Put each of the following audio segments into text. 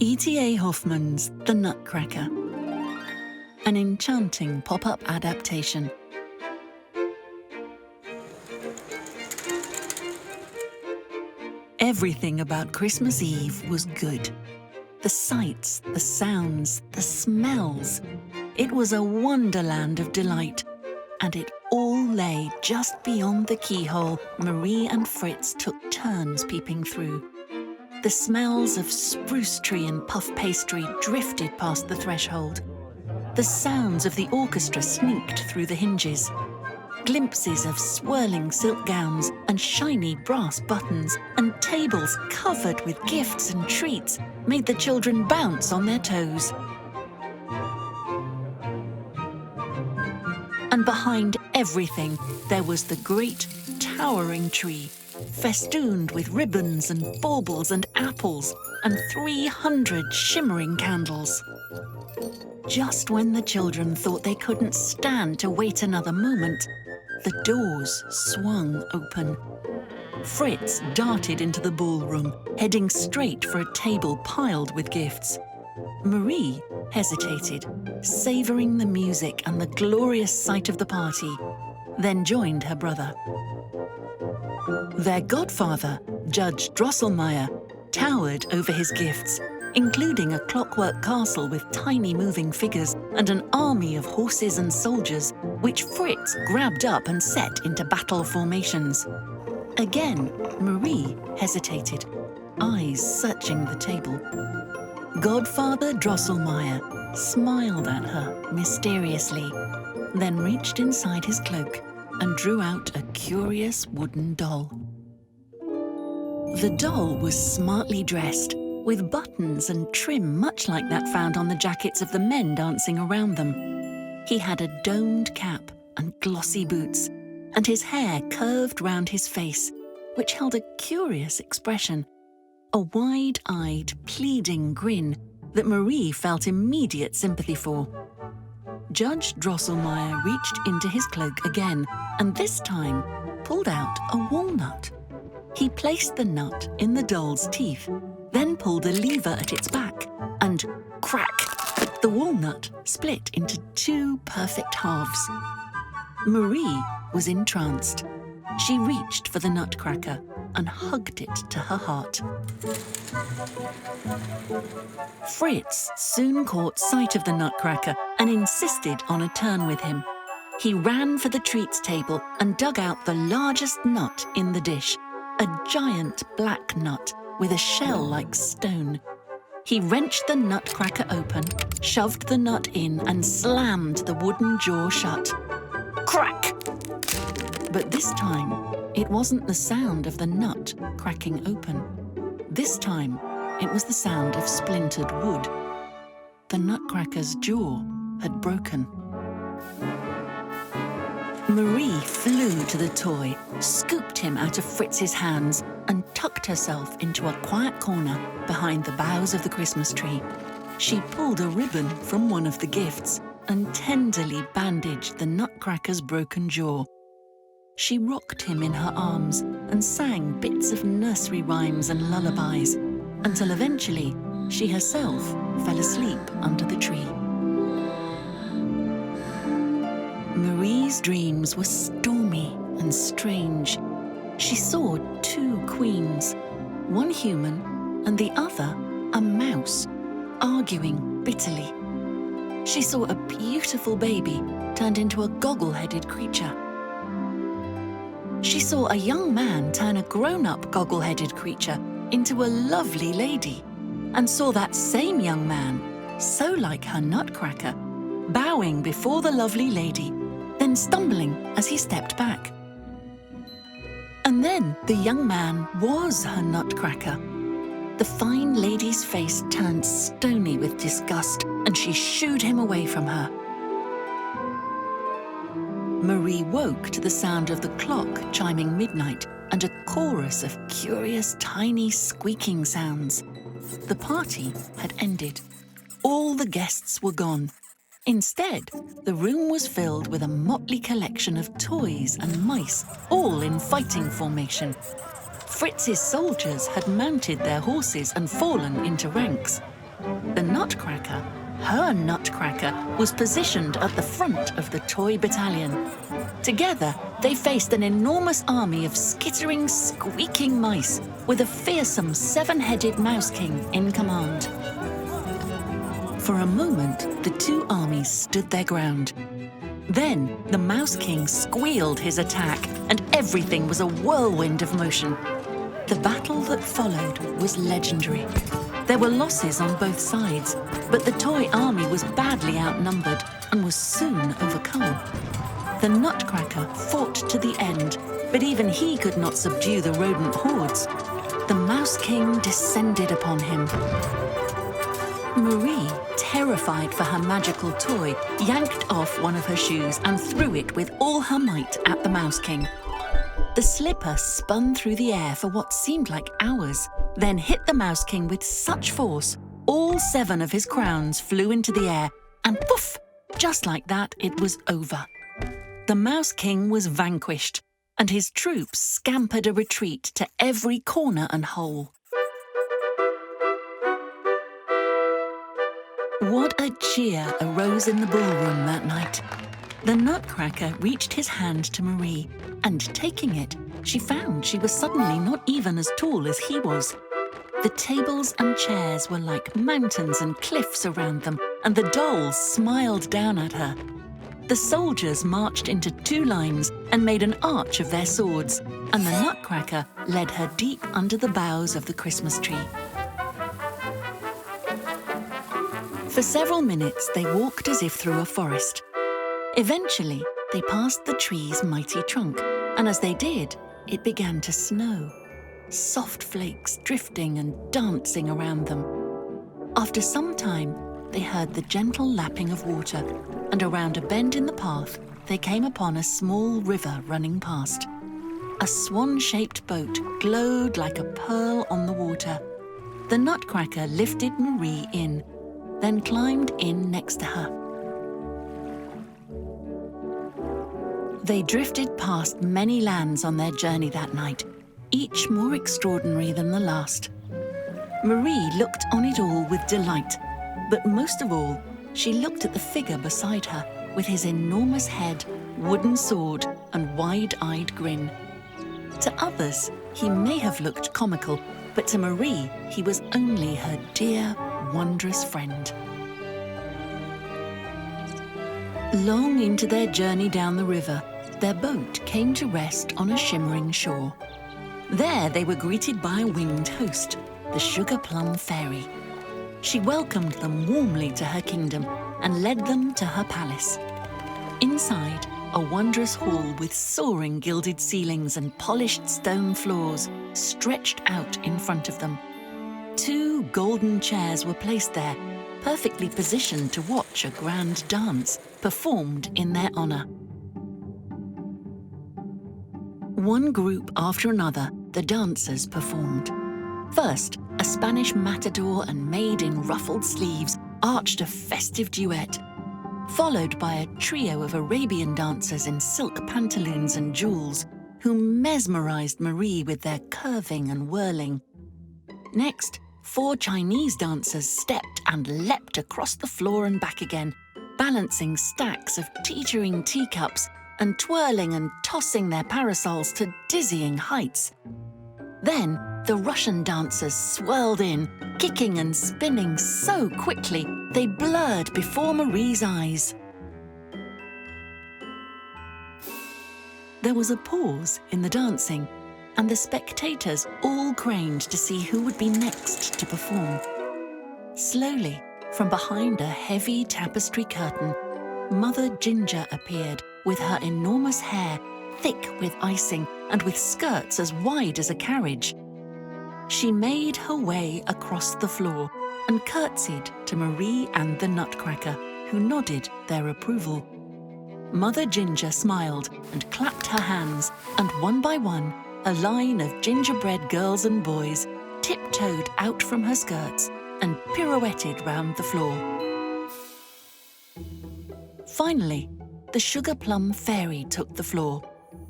E.T.A. Hoffmann's The Nutcracker, an enchanting pop-up adaptation. Everything about Christmas Eve was good. The sights, the sounds, the smells. It was a wonderland of delight, and it all lay just beyond the keyhole Marie and Fritz took turns peeping through. The smells of spruce tree and puff pastry drifted past the threshold. The sounds of the orchestra sneaked through the hinges. Glimpses of swirling silk gowns and shiny brass buttons and tables covered with gifts and treats made the children bounce on their toes. And behind everything, there was the great, towering tree, festooned with ribbons and baubles and apples and 300 shimmering candles. Just when the children thought they couldn't stand to wait another moment, the doors swung open. Fritz darted into the ballroom, heading straight for a table piled with gifts. Marie hesitated, savouring the music and the glorious sight of the party, then joined her brother. Their godfather, Judge Drosselmeyer, towered over his gifts, including a clockwork castle with tiny moving figures and an army of horses and soldiers, which Fritz grabbed up and set into battle formations. Again, Marie hesitated, eyes searching the table. Godfather Drosselmeyer smiled at her mysteriously, then reached inside his cloak and drew out a curious wooden doll. The doll was smartly dressed, with buttons and trim much like that found on the jackets of the men dancing around them. He had a domed cap and glossy boots, and his hair curved round his face, which held a curious expression, a wide-eyed, pleading grin that Marie felt immediate sympathy for. Judge Drosselmeyer reached into his cloak again, and this time pulled out a walnut. He placed the nut in the doll's teeth, then pulled a lever at its back, and crack! The walnut split into two perfect halves. Marie was entranced. She reached for the Nutcracker and hugged it to her heart. Fritz soon caught sight of the Nutcracker and insisted on a turn with him. He ran for the treats table and dug out the largest nut in the dish, a giant black nut with a shell like stone. He wrenched the Nutcracker open, shoved the nut in and slammed the wooden jaw shut. Crack! But this time, it wasn't the sound of the nut cracking open. This time, it was the sound of splintered wood. The Nutcracker's jaw had broken. Marie flew to the toy, scooped him out of Fritz's hands, and tucked herself into a quiet corner behind the boughs of the Christmas tree. She pulled a ribbon from one of the gifts and tenderly bandaged the Nutcracker's broken jaw. She rocked him in her arms and sang bits of nursery rhymes and lullabies, until eventually she herself fell asleep under the tree. Marie's dreams were stormy and strange. She saw two queens, one human and the other a mouse, arguing bitterly. She saw a beautiful baby turned into a goggle-headed creature. She saw a young man turn a grown-up goggle-headed creature into a lovely lady, and saw that same young man, so like her Nutcracker, bowing before the lovely lady, then stumbling as he stepped back. And then the young man was her Nutcracker. The fine lady's face turned stony with disgust, and she shooed him away from her. Marie woke to the sound of the clock chiming midnight and a chorus of curious tiny squeaking sounds. The party had ended. All the guests were gone. Instead, the room was filled with a motley collection of toys and mice, all in fighting formation. Fritz's soldiers had mounted their horses and fallen into ranks. The Nutcracker, her Nutcracker, was positioned at the front of the toy battalion. Together, they faced an enormous army of skittering, squeaking mice with a fearsome seven-headed Mouse King in command. For a moment, the two armies stood their ground. Then, the Mouse King squealed his attack, and everything was a whirlwind of motion. The battle that followed was legendary. There were losses on both sides, but the toy army was badly outnumbered and was soon overcome. The Nutcracker fought to the end, but even he could not subdue the rodent hordes. The Mouse King descended upon him. Marie, terrified for her magical toy, yanked off one of her shoes and threw it with all her might at the Mouse King. The slipper spun through the air for what seemed like hours, then hit the Mouse King with such force, all 7 of his crowns flew into the air, and poof! Just like that, it was over. The Mouse King was vanquished, and his troops scampered a retreat to every corner and hole. What a cheer arose in the ballroom that night. The Nutcracker reached his hand to Marie, and taking it, she found she was suddenly not even as tall as he was. The tables and chairs were like mountains and cliffs around them, and the dolls smiled down at her. The soldiers marched into 2 lines and made an arch of their swords, and the Nutcracker led her deep under the boughs of the Christmas tree. For several minutes, they walked as if through a forest. Eventually, they passed the tree's mighty trunk, and as they did, it began to snow, soft flakes drifting and dancing around them. After some time, they heard the gentle lapping of water, and around a bend in the path, they came upon a small river running past. A swan-shaped boat glowed like a pearl on the water. The Nutcracker lifted Marie in, then climbed in next to her. They drifted past many lands on their journey that night, each more extraordinary than the last. Marie looked on it all with delight, but most of all, she looked at the figure beside her with his enormous head, wooden sword, and wide-eyed grin. To others, he may have looked comical, but to Marie, he was only her dear, wondrous friend. Long into their journey down the river, their boat came to rest on a shimmering shore. There they were greeted by a winged host, the Sugar Plum Fairy. She welcomed them warmly to her kingdom and led them to her palace. Inside, a wondrous hall with soaring gilded ceilings and polished stone floors stretched out in front of them. 2 golden chairs were placed there, perfectly positioned to watch a grand dance performed in their honor. One group after another, the dancers performed. First, a Spanish matador and maid in ruffled sleeves arched a festive duet, followed by a trio of Arabian dancers in silk pantaloons and jewels, who mesmerized Marie with their curving and whirling. Next, 4 Chinese dancers stepped and leapt across the floor and back again, balancing stacks of teetering teacups and twirling and tossing their parasols to dizzying heights. Then, the Russian dancers swirled in, kicking and spinning so quickly they blurred before Marie's eyes. There was a pause in the dancing, and the spectators all craned to see who would be next to perform. Slowly, from behind a heavy tapestry curtain, Mother Ginger appeared with her enormous hair thick with icing and with skirts as wide as a carriage. She made her way across the floor and curtsied to Marie and the Nutcracker, who nodded their approval. Mother Ginger smiled and clapped her hands, and one by one, a line of gingerbread girls and boys tiptoed out from her skirts and pirouetted round the floor. Finally, the Sugar Plum Fairy took the floor.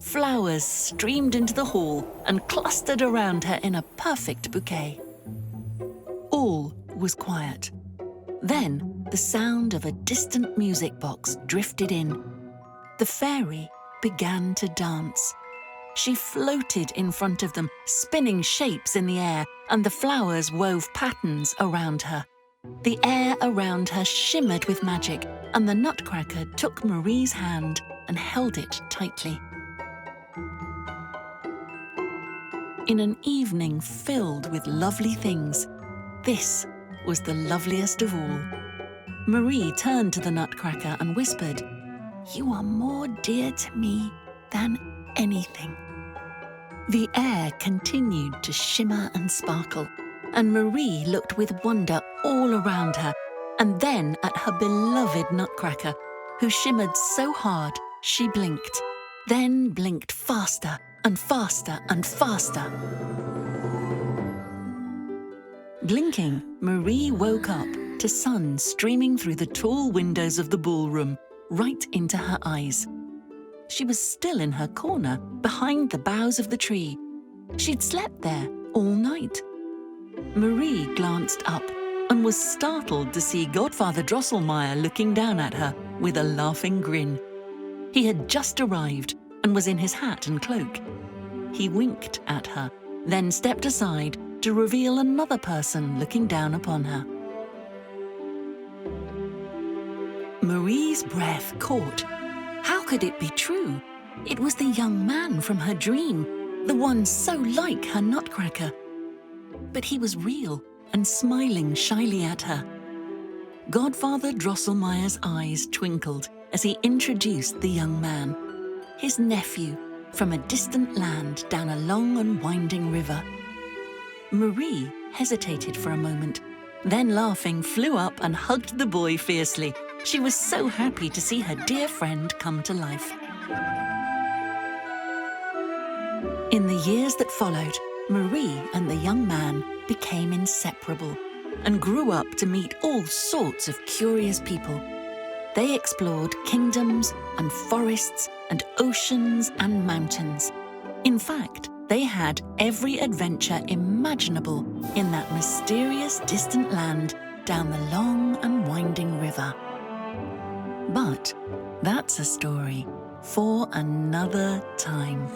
Flowers streamed into the hall and clustered around her in a perfect bouquet. All was quiet. Then the sound of a distant music box drifted in. The fairy began to dance. She floated in front of them, spinning shapes in the air, and the flowers wove patterns around her. The air around her shimmered with magic, and the Nutcracker took Marie's hand and held it tightly. In an evening filled with lovely things, this was the loveliest of all. Marie turned to the Nutcracker and whispered, "You are more dear to me than anything." The air continued to shimmer and sparkle, and Marie looked with wonder all around her, and then at her beloved Nutcracker, who shimmered so hard she blinked, then blinked faster and faster and faster. Blinking, Marie woke up to sun streaming through the tall windows of the ballroom, right into her eyes. She was still in her corner, behind the boughs of the tree. She'd slept there all night. Marie glanced up and was startled to see Godfather Drosselmeyer looking down at her with a laughing grin. He had just arrived and was in his hat and cloak. He winked at her, then stepped aside to reveal another person looking down upon her. Marie's breath caught. How could it be true? It was the young man from her dream, the one so like her Nutcracker. But he was real and smiling shyly at her. Godfather Drosselmeyer's eyes twinkled as he introduced the young man, his nephew from a distant land down a long and winding river. Marie hesitated for a moment, then laughing flew up and hugged the boy fiercely. She was so happy to see her dear friend come to life. In the years that followed, Marie and the young man became inseparable and grew up to meet all sorts of curious people. They explored kingdoms and forests and oceans and mountains. In fact, they had every adventure imaginable in that mysterious distant land down the long and winding river. But that's a story for another time.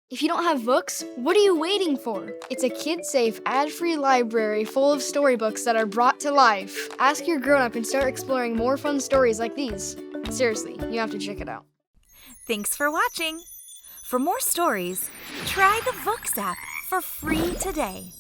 If you don't have Vooks, what are you waiting for? It's a kid-safe, ad-free library full of storybooks that are brought to life. Ask your grown-up and start exploring more fun stories like these. Seriously, you have to check it out. Thanks for watching. For more stories, try the Vooks app for free today.